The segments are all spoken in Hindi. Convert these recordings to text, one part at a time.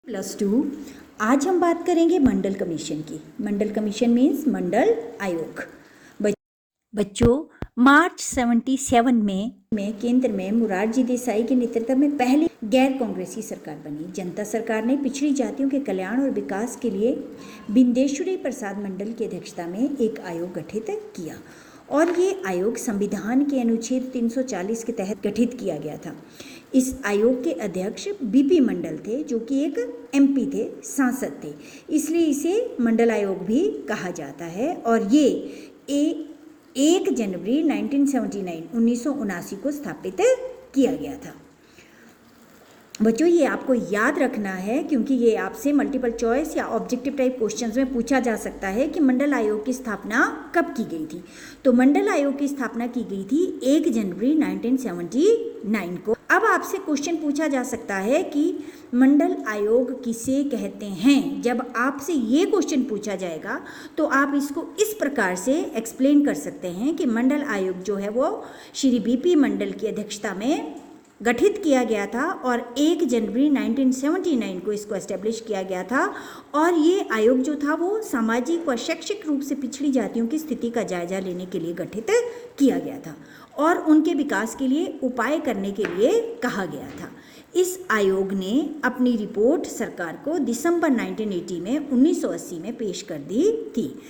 +2। आज हम बात करेंगे मंडल कमीशन की। मंडल कमीशन मीन्स मंडल आयोग। बच्चों, मार्च 77 में केंद्र में मोरारजी देसाई के नेतृत्व में पहली गैर कांग्रेसी सरकार बनी। जनता सरकार ने पिछड़ी जातियों के कल्याण और विकास के लिए बिंदेश्वरी प्रसाद मंडल की अध्यक्षता में एक आयोग गठित किया और ये आयोग संविधान के अनुच्छेद 340 के तहत गठित किया गया था। इस आयोग के अध्यक्ष बीपी मंडल थे, जो कि एक एमपी थे, सांसद थे, इसलिए इसे मंडल आयोग भी कहा जाता है। और ये 1 जनवरी 1979 को स्थापित किया गया था। बच्चों, ये आपको याद रखना है क्योंकि ये आपसे मल्टीपल चॉइस या ऑब्जेक्टिव टाइप क्वेश्चंस में पूछा जा सकता है कि मंडल आयोग की स्थापना कब की गई थी। तो मंडल आयोग की स्थापना की गई थी 1 जनवरी 1979 को। अब आपसे क्वेश्चन पूछा जा सकता है कि मंडल आयोग किसे कहते हैं। जब आपसे ये क्वेश्चन पूछा जाएगा तो आप इसको इस प्रकार से एक्सप्लेन कर सकते हैं कि मंडल आयोग जो है वो श्री बीपी मंडल की अध्यक्षता में गठित किया गया था और 1 जनवरी 1979 को इसको एस्टेब्लिश किया गया था। और ये आयोग जो था वो सामाजिक व शैक्षिक रूप से पिछड़ी जातियों की स्थिति का जायजा लेने के लिए गठित किया गया था और उनके विकास के लिए उपाय करने के लिए कहा गया था। इस आयोग ने अपनी रिपोर्ट सरकार को दिसंबर 1980 में पेश कर दी थी।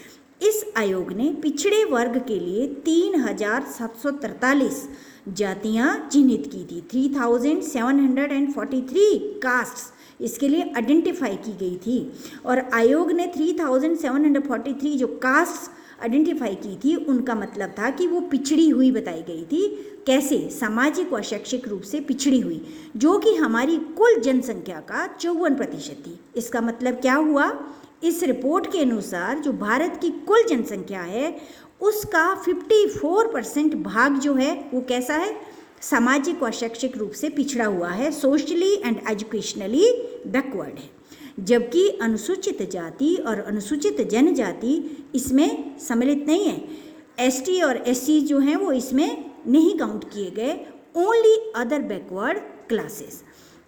इस आयोग ने पिछड़े वर्ग के लिए 3743 जातियां चिन्हित की थी। 3743 कास्ट्स इसके लिए आइडेंटिफाई की गई थी और आयोग ने 3743 जो कास्ट्स आइडेंटिफाई की थी उनका मतलब था कि वो पिछड़ी हुई बताई गई थी। कैसे? सामाजिक व शैक्षिक रूप से पिछड़ी हुई, जो कि हमारी कुल जनसंख्या का 54% थी। इसका मतलब क्या हुआ? इस रिपोर्ट के अनुसार जो भारत की कुल जनसंख्या है उसका 54% भाग जो है वो कैसा है? सामाजिक व शैक्षिक रूप से पिछड़ा हुआ है, सोशली एंड एजुकेशनली बैकवर्ड है। जबकि अनुसूचित जाति और अनुसूचित जनजाति इसमें सम्मिलित नहीं है। एसटी और एससी जो हैं वो इसमें नहीं काउंट किए गए, ओनली अदर बैकवर्ड क्लासेस।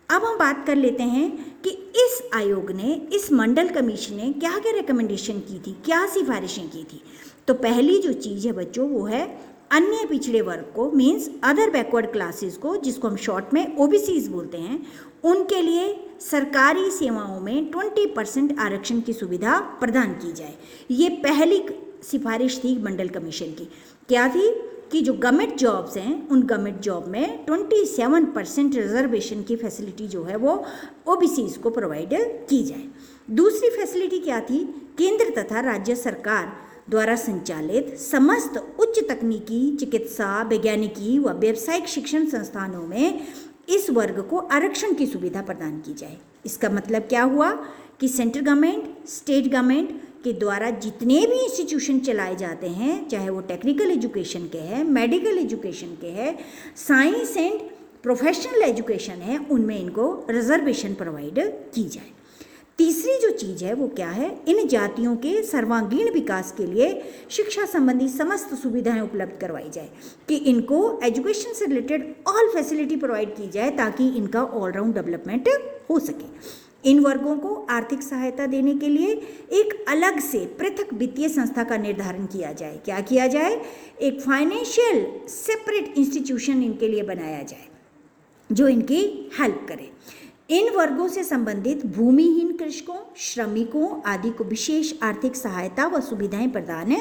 अब हम बात कर लेते हैं कि इस आयोग ने, इस मंडल कमीशन ने क्या क्या रिकमेंडेशन की थी, क्या सिफारिशें की थी। तो पहली जो चीज़ है बच्चों वो है अन्य पिछड़े वर्ग को, मीन्स अदर बैकवर्ड क्लासेस को, जिसको हम शॉर्ट में ओबीसीज बोलते हैं, उनके लिए सरकारी सेवाओं में 20% आरक्षण की सुविधा प्रदान की जाए। ये पहली सिफारिश थी मंडल कमीशन की। क्या थी? कि जो गवर्नमेंट जॉब्स हैं उन गवर्नमेंट जॉब में 27% रिजर्वेशन की फैसिलिटी जो है वो ओबीसीज को प्रोवाइड की जाए। दूसरी फैसिलिटी क्या थी? केंद्र तथा राज्य सरकार द्वारा संचालित समस्त उच्च तकनीकी, चिकित्सा, वैज्ञानिकी व व्यावसायिक शिक्षण संस्थानों में इस वर्ग को आरक्षण की सुविधा प्रदान की जाए। इसका मतलब क्या हुआ कि सेंट्रल गवर्नमेंट, स्टेट गवर्नमेंट के द्वारा जितने भी इंस्टीट्यूशन चलाए जाते हैं, चाहे वो टेक्निकल एजुकेशन के हैं, मेडिकल एजुकेशन के हैं, साइंस एंड प्रोफेशनल एजुकेशन है, उनमें इनको रिजर्वेशन प्रोवाइड की जाए। तीसरी जो चीज़ है वो क्या है? इन जातियों के सर्वांगीण विकास के लिए शिक्षा संबंधी समस्त सुविधाएं उपलब्ध करवाई जाए, कि इनको एजुकेशन से रिलेटेड ऑल फैसिलिटी प्रोवाइड की जाए ताकि इनका ऑलराउंड डेवलपमेंट हो सके। इन वर्गों को आर्थिक सहायता देने के लिए एक अलग से पृथक वित्तीय संस्था का निर्धारण किया जाए। क्या किया जाए? एक फाइनेंशियल सेपरेट इंस्टीट्यूशन इनके लिए बनाया जाए जो इनकी हेल्प करे। इन वर्गों से संबंधित भूमिहीन कृषकों, श्रमिकों आदि को विशेष आर्थिक सहायता व सुविधाएं प्रदान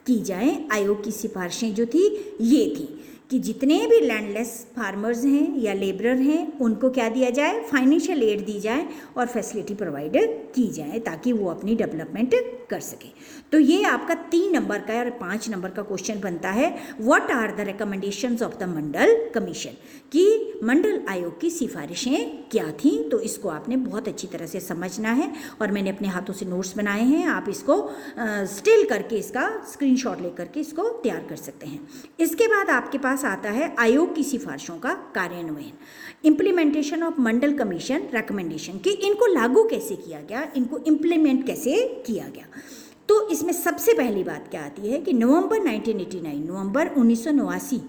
की जाएं। आयोग की सिफारिशें जो थी ये थी कि जितने भी लैंडलेस फार्मर्स हैं या लेबरर हैं उनको क्या दिया जाए? फाइनेंशियल एड दी जाए और फैसिलिटी प्रोवाइड की जाए ताकि वो अपनी डेवलपमेंट कर सके। तो ये आपका 3 नंबर का और 5 नंबर का क्वेश्चन बनता है, what are the recommendations of the Mandal commission, कि मंडल आयोग की सिफारिशें क्या थीं। तो इसको आपने बहुत अच्छी तरह से समझना है और मैंने अपने हाथों से नोट्स बनाए हैं, आप इसको स्टिल करके इसका स्क्रीनशॉट लेकर के इसको तैयार कर सकते हैं। इसके बाद आपके पास आता है आयोग की सिफारिशों का कार्यान्वयन, implementation of Mandal commission recommendation, कि इनको लागू कैसे किया गया, इनको इम्प्लीमेंट कैसे किया गया। तो इसमें सबसे पहली बात क्या आती है कि नवंबर 1989, नवंबर 1989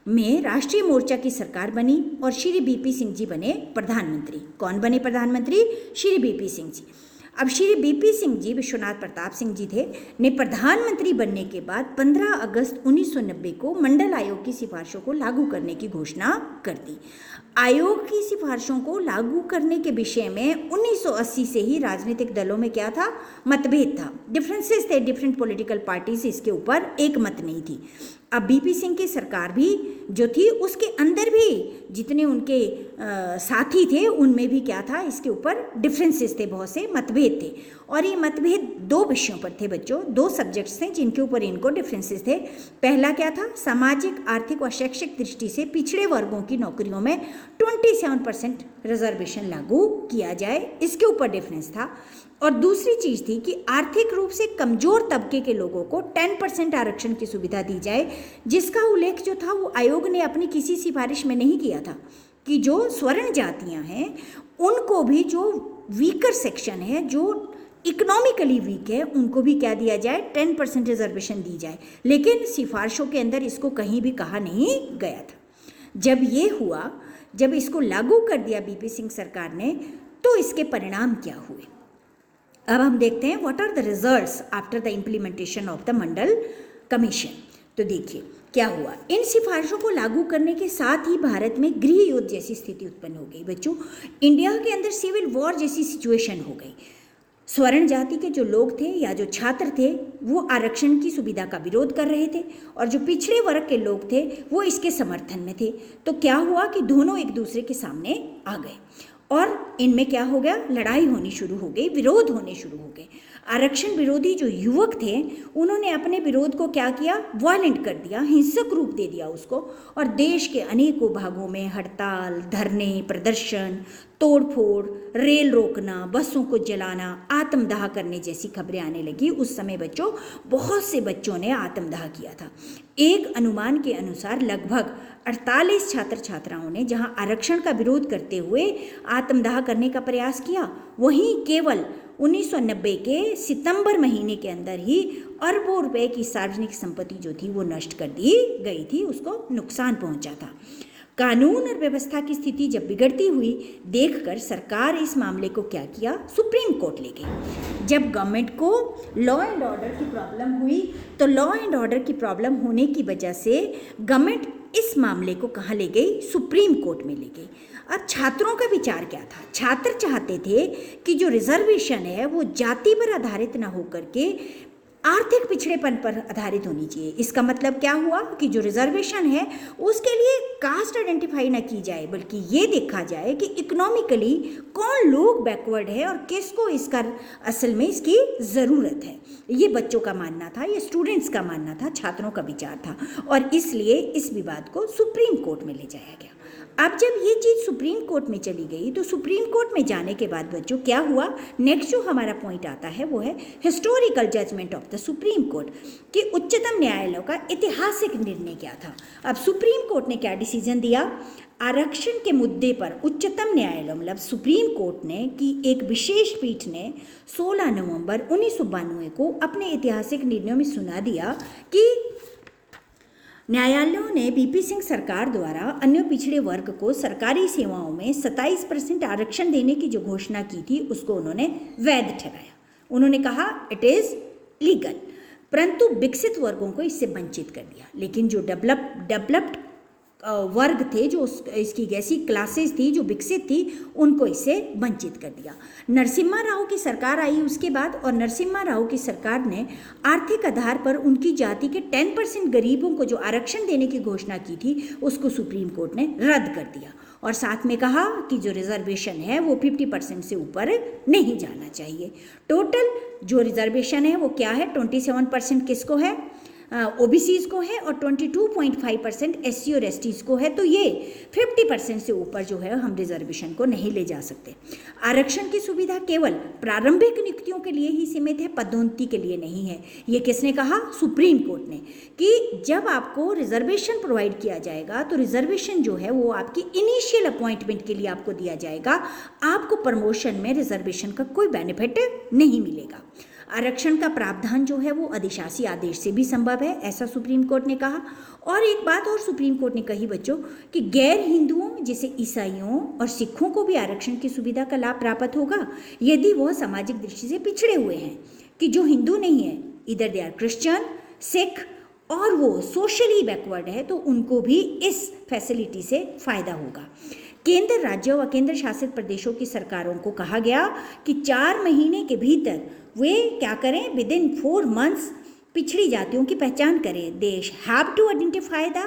में राष्ट्रीय मोर्चा की सरकार बनी और श्री बीपी सिंह जी बने प्रधानमंत्री। कौन बने प्रधानमंत्री? श्री बीपी सिंह जी। अब श्री बीपी सिंह जी, विश्वनाथ प्रताप सिंह जी थे, ने प्रधानमंत्री बनने के बाद 15 अगस्त 1990 को मंडल आयोग की सिफारिशों को लागू करने की घोषणा कर दी। आयोग की सिफारिशों को लागू करने के विषय में 1980 से ही राजनीतिक दलों में क्या था? मतभेद था, डिफरेंसेस थे, डिफरेंट पॉलिटिकल पार्टीज इसके ऊपर एक मत नहीं थी। अब बीपी सिंह की सरकार भी जो थी उसके अंदर भी जितने उनके साथी थे उनमें भी क्या था? इसके ऊपर डिफरेंसेस थे, बहुत से मतभेद थे। और ये मतभेद दो विषयों पर थे बच्चों, दो सब्जेक्ट्स थे जिनके ऊपर इनको डिफरेंसेस थे। पहला क्या था? सामाजिक, आर्थिक और शैक्षिक दृष्टि से पिछड़े वर्गों की नौकरियों में 27% रिजर्वेशन लागू किया जाए, इसके ऊपर डिफरेंस था। और दूसरी चीज़ थी कि आर्थिक रूप से कमज़ोर तबके के लोगों को 10% आरक्षण की सुविधा दी जाए, जिसका उल्लेख जो था वो आयोग ने अपनी किसी सिफारिश में नहीं किया था कि जो स्वर्ण जातियां हैं उनको भी, जो वीकर सेक्शन है, जो इकोनॉमिकली वीक है, उनको भी क्या दिया जाए? 10% रिजर्वेशन दी जाए। लेकिन सिफारिशों के अंदर इसको कहीं भी कहा नहीं गया था। जब ये हुआ, जब इसको लागू कर दिया बीपी सिंह सरकार ने, तो इसके परिणाम क्या हुए? अब हम देखते हैं what are the results after the implementation of the Mandal commission. तो देखिए क्या हुआ। इन सिफारिशों को लागू करने के साथ ही भारत में गृह युद्ध जैसी स्थिति उत्पन्न हो गई बच्चों। इंडिया के अंदर सिविल वॉर जैसी सिचुएशन हो गई। स्वर्ण जाति के जो लोग थे या जो छात्र थे वो आरक्षण की सुविधा का विरोध कर रहे थे, और जो पिछड़े वर्ग के लोग थे वो इसके समर्थन में थे। तो क्या हुआ कि दोनों एक दूसरे के सामने आ गए और इनमें क्या हो गया? लड़ाई होनी शुरू हो गई, विरोध होने शुरू हो गए। आरक्षण विरोधी जो युवक थे उन्होंने अपने विरोध को क्या किया? वायलेंट कर दिया, हिंसक रूप दे दिया उसको, और देश के अनेकों भागों में हड़ताल, धरने, प्रदर्शन, तोड़फोड़, रेल रोकना, बसों को जलाना, आत्मदाह करने जैसी खबरें आने लगी। उस समय बच्चों, बहुत से बच्चों ने आत्मदाह किया था। एक अनुमान के अनुसार लगभग 48 छात्र छात्राओं ने जहां आरक्षण का विरोध करते हुए आत्मदाह करने का प्रयास किया, वहीं केवल 1990 के सितंबर महीने के अंदर ही अरबों रुपए की सार्वजनिक संपत्ति जो थी वो नष्ट कर दी गई थी, उसको नुकसान पहुंचा था। कानून और व्यवस्था की स्थिति जब बिगड़ती हुई देखकर सरकार इस मामले को क्या किया? सुप्रीम कोर्ट ले गई। जब गवर्नमेंट को लॉ एंड ऑर्डर की प्रॉब्लम हुई, तो लॉ एंड ऑर्डर की प्रॉब्लम होने की वजह से गवर्नमेंट इस मामले को कहाँ ले गई? सुप्रीम कोर्ट में ले गई। अब छात्रों का विचार क्या था? छात्र चाहते थे कि जो रिजर्वेशन है वो जाति पर आधारित ना होकर के आर्थिक पिछड़ेपन पर आधारित होनी चाहिए। इसका मतलब क्या हुआ कि जो रिजर्वेशन है उसके लिए कास्ट आइडेंटिफाई ना की जाए, बल्कि ये देखा जाए कि इकोनॉमिकली कौन लोग बैकवर्ड है और किसको इसका असल में इसकी ज़रूरत है। ये बच्चों का मानना था, ये स्टूडेंट्स का मानना था, छात्रों का विचार था, और इसलिए इस विवाद को सुप्रीम कोर्ट में ले जाया गया। अब जब ये चीज़ सुप्रीम कोर्ट में चली गई, तो सुप्रीम कोर्ट में जाने के बाद बच्चों क्या हुआ? नेक्स्ट जो हमारा पॉइंट आता है वो है historical judgement of the supreme court, कि उच्चतम न्यायालय का ऐतिहासिक निर्णय क्या था। अब सुप्रीम कोर्ट ने क्या डिसीजन दिया? आरक्षण के मुद्दे पर उच्चतम न्यायालय मतलब सुप्रीम कोर्ट ने की एक विशेष पीठ ने 16 नवंबर 1992 को अपने ऐतिहासिक निर्णयों में सुना दिया कि न्यायालयों ने बीपी सिंह सरकार द्वारा अन्य पिछड़े वर्ग को सरकारी सेवाओं में 27% आरक्षण देने की जो घोषणा की थी उसको उन्होंने वैध ठहराया। उन्होंने कहा इट इज़ लीगल, परंतु विकसित वर्गों को इससे वंचित कर दिया। लेकिन जो डेवलप्ड वर्ग थे, जो इसकी ऐसी क्लासेस थी जो विकसित थी, उनको इससे वंचित कर दिया। नरसिम्हा राव की सरकार आई उसके बाद, और नरसिम्हा राव की सरकार ने आर्थिक आधार पर उनकी जाति के 10% गरीबों को जो आरक्षण देने की घोषणा की थी उसको सुप्रीम कोर्ट ने रद्द कर दिया, और साथ में कहा कि जो रिजर्वेशन है वो 50% से ऊपर नहीं जाना चाहिए। टोटल जो रिजर्वेशन है वो क्या है? 27% किसको है? ओबीसीज को है, और 22.5% एससी और एसटीज को है। तो ये 50% से ऊपर जो है हम रिजर्वेशन को नहीं ले जा सकते। आरक्षण की सुविधा केवल प्रारंभिक नियुक्तियों के लिए ही सीमित है, पदोन्नति के लिए नहीं है। ये किसने कहा? सुप्रीम कोर्ट ने, कि जब आपको रिजर्वेशन प्रोवाइड किया जाएगा तो रिजर्वेशन जो है वो आपकी इनिशियल अपॉइंटमेंट के लिए आपको दिया जाएगा, आपको प्रमोशन में रिजर्वेशन का कोई बेनिफिट नहीं मिलेगा। आरक्षण का प्रावधान जो है वो अधिशासी आदेश से भी संभव है, ऐसा सुप्रीम कोर्ट ने कहा। और एक बात और सुप्रीम कोर्ट ने कही बच्चों कि गैर हिंदुओं जैसे ईसाइयों और सिखों को भी आरक्षण की सुविधा का लाभ प्राप्त होगा यदि वह सामाजिक दृष्टि से पिछड़े हुए हैं, कि जो हिंदू नहीं है, इधर दे आर क्रिश्चियन, सिख और वो सोशली बैकवर्ड है, तो उनको भी इस फैसिलिटी से फायदा होगा। केंद्र, राज्यों व केंद्र शासित प्रदेशों की सरकारों को कहा गया कि 4 महीने के भीतर वे क्या करें, विद इन 4 months पिछड़ी जातियों की पहचान करें। They have to identify the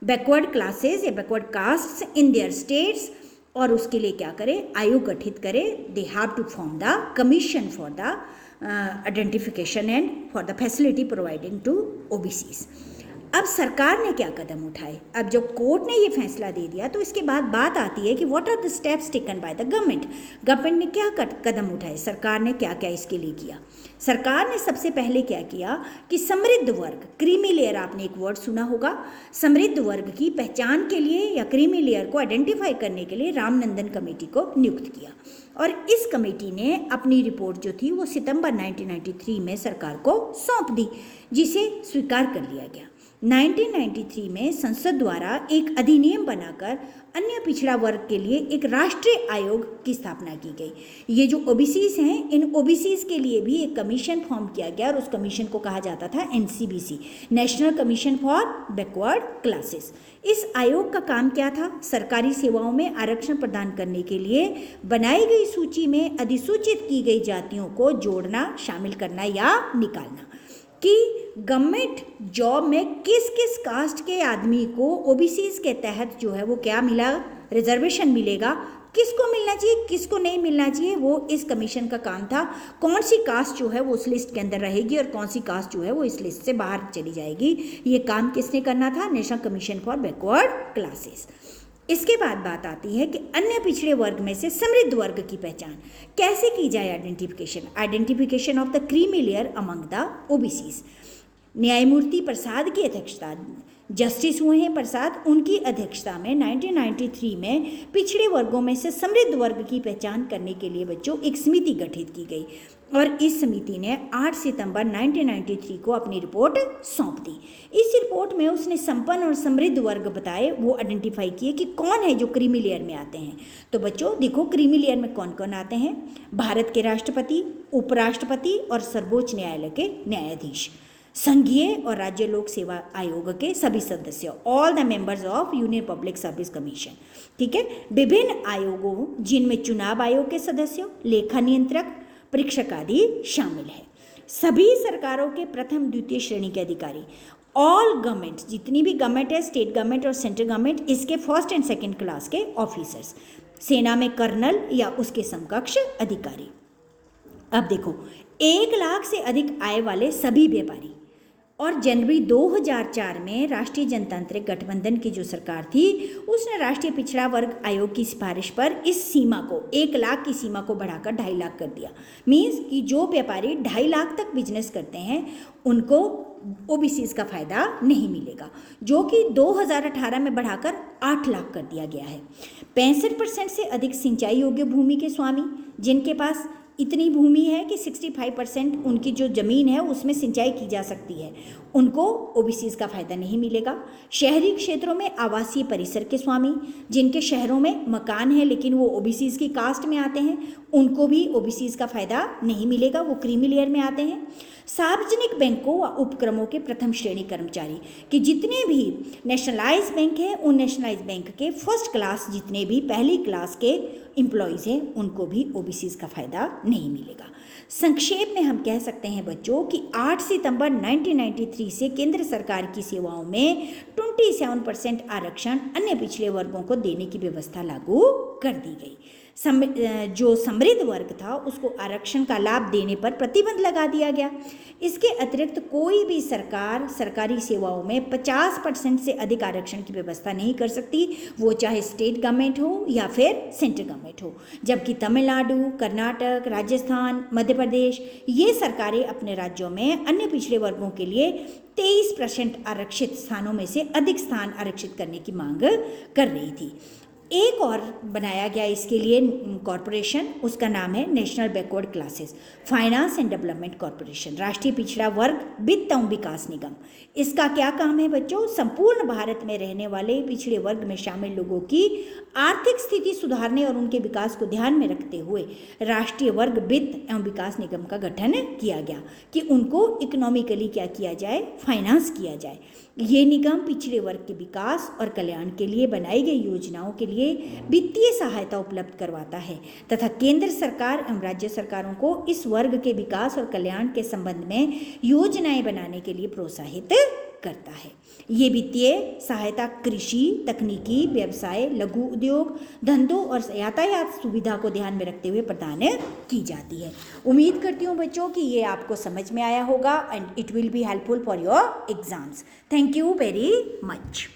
backward classes या backward castes in their states, और उसके लिए क्या करें, आयोग गठित करें। They have to form the commission for the identification and for the facility providing to OBCs. अब सरकार ने क्या कदम उठाए, अब जब कोर्ट ने ये फैसला दे दिया तो इसके बाद बात आती है कि what are the steps taken by the government. Government ने क्या कदम उठाए, सरकार ने क्या क्या इसके लिए किया। सरकार ने सबसे पहले क्या किया कि समृद्ध वर्ग, क्रीमी लेयर, आपने एक वर्ड सुना होगा, समृद्ध वर्ग की पहचान के लिए या क्रीमी लेयर को आइडेंटिफाई करने के लिए रामनंदन कमेटी को नियुक्त किया। और इस कमेटी ने अपनी रिपोर्ट जो थी वो सितंबर 1993 में सरकार को सौंप दी, जिसे स्वीकार कर लिया गया। 1993 में संसद द्वारा एक अधिनियम बनाकर अन्य पिछड़ा वर्ग के लिए एक राष्ट्रीय आयोग की स्थापना की गई। ये जो ओबीसीज हैं, इन ओबीसीज के लिए भी एक कमीशन फॉर्म किया गया और उस कमीशन को कहा जाता था NCBC, national commission for backward classes. इस आयोग का काम क्या था, सरकारी सेवाओं में आरक्षण प्रदान करने के लिए बनाई गई सूची में अधिसूचित की गई जातियों को जोड़ना, शामिल करना या निकालना, कि गवर्नमेंट जॉब में किस किस कास्ट के आदमी को ओबीसीज के तहत जो है वो क्या मिला, रिजर्वेशन मिलेगा, किसको मिलना चाहिए, किसको नहीं मिलना चाहिए, वो इस कमीशन का काम था। कौन सी कास्ट जो है वो उस लिस्ट के अंदर रहेगी और कौन सी कास्ट जो है वो इस लिस्ट से बाहर चली जाएगी, ये काम किसने करना था, national commission for backward classes. इसके बाद बात आती है कि अन्य पिछड़े वर्ग में से समृद्ध वर्ग की पहचान कैसे की जाए, identification of the creamy layer among the OBCs. न्यायमूर्ति प्रसाद की अध्यक्षता, जस्टिस हुए हैं प्रसाद, उनकी अध्यक्षता में 1993 में पिछड़े वर्गों में से समृद्ध वर्ग की पहचान करने के लिए बच्चों एक समिति गठित की गई और इस समिति ने 8 सितंबर 1993 को अपनी रिपोर्ट सौंप दी। इस रिपोर्ट में उसने संपन्न और समृद्ध वर्ग बताए, वो आइडेंटिफाई किए कि कौन है जो क्रीमी लेयर में आते हैं। तो बच्चों देखो, क्रीमी लेयर में कौन कौन आते हैं, भारत के राष्ट्रपति, उपराष्ट्रपति और सर्वोच्च न्यायालय के न्यायाधीश, संघीय और राज्य लोक सेवा आयोग के सभी सदस्य, all the members of union public service commission, ठीक है। विभिन्न आयोगों जिनमें चुनाव आयोग के सदस्य, लेखा नियंत्रक, परीक्षक आदि शामिल है। सभी सरकारों के प्रथम द्वितीय श्रेणी के अधिकारी, ऑल गवर्नमेंट, जितनी भी गवर्नमेंट है, स्टेट गवर्नमेंट और सेंट्रल गवर्नमेंट, इसके फर्स्ट एंड सेकेंड क्लास के ऑफिसर्स, सेना में कर्नल या उसके समकक्ष अधिकारी। अब देखो, 1 लाख से अधिक आय वाले सभी व्यापारी, और जनवरी 2004 में राष्ट्रीय जनतांत्रिक गठबंधन की जो सरकार थी उसने राष्ट्रीय पिछड़ा वर्ग आयोग की सिफारिश पर इस सीमा को 1 लाख की सीमा को बढ़ाकर 2.5 लाख कर दिया। मीन्स कि जो व्यापारी 2.5 लाख तक बिजनेस करते हैं उनको ओबीसीज का फ़ायदा नहीं मिलेगा, जो कि 2018 में बढ़ाकर 8 लाख कर दिया गया है। 65% से अधिक सिंचाई योग्य भूमि के स्वामी, जिनके पास इतनी भूमि है कि 65% उनकी जो ज़मीन है उसमें सिंचाई की जा सकती है, उनको ओबीसीज का फ़ायदा नहीं मिलेगा। शहरी क्षेत्रों में आवासीय परिसर के स्वामी, जिनके शहरों में मकान है लेकिन वो ओबीसीज की कास्ट में आते हैं, उनको भी ओबीसीज का फ़ायदा नहीं मिलेगा, वो क्रीमी लेयर में आते हैं। सार्वजनिक बैंकों व उपक्रमों के प्रथम श्रेणी कर्मचारी, कि जितने भी नेशनलाइज बैंक हैं उन नेशनलाइज बैंक के फर्स्ट क्लास जितने भी पहली क्लास के एम्प्लॉयज़ हैं उनको भी ओबीसीज का फ़ायदा नहीं मिलेगा। संक्षेप में हम कह सकते हैं बच्चों कि 8 सितंबर 1993 से केंद्र सरकार की सेवाओं में 27% आरक्षण अन्य पिछड़े वर्गों को देने की व्यवस्था लागू कर दी गई। जो समृद्ध वर्ग था उसको आरक्षण का लाभ देने पर प्रतिबंध लगा दिया गया। इसके अतिरिक्त कोई भी सरकार सरकारी सेवाओं में 50% से अधिक आरक्षण की व्यवस्था नहीं कर सकती, वो चाहे स्टेट गवर्नमेंट हो या फिर सेंट्रल गवर्नमेंट हो। जबकि तमिलनाडु, कर्नाटक, राजस्थान, मध्य प्रदेश, ये सरकारें अपने राज्यों में अन्य पिछड़े वर्गों के लिए 23% आरक्षित स्थानों में से अधिक स्थान आरक्षित करने की मांग कर रही थी। एक और बनाया गया इसके लिए कॉरपोरेशन, उसका नाम है national backward classes finance and development corporation, राष्ट्रीय पिछड़ा वर्ग वित्त एवं विकास निगम। इसका क्या काम है बच्चों? संपूर्ण भारत में रहने वाले पिछड़े वर्ग में शामिल लोगों की आर्थिक स्थिति सुधारने और उनके विकास को ध्यान में रखते हुए राष्ट्रीय वर्ग वित्त एवं विकास निगम का गठन किया गया कि उनको इकोनॉमिकली क्या किया जाए, फाइनेंस किया जाए। ये निगम पिछड़े वर्ग के विकास और कल्याण के लिए बनाई गई योजनाओं के लिए वित्तीय सहायता उपलब्ध करवाता है तथा केंद्र सरकार एवं राज्य सरकारों को इस वर्ग के विकास और कल्याण के संबंध में योजनाएं बनाने के लिए प्रोत्साहित करता है। ये वित्तीय सहायता कृषि, तकनीकी, व्यवसाय, लघु उद्योग, धंधों और यातायात सुविधा को ध्यान में रखते हुए प्रदान की जाती है। उम्मीद करती हूँ बच्चों कि ये आपको समझ में आया होगा and it will be helpful for your exams. Thank you very much.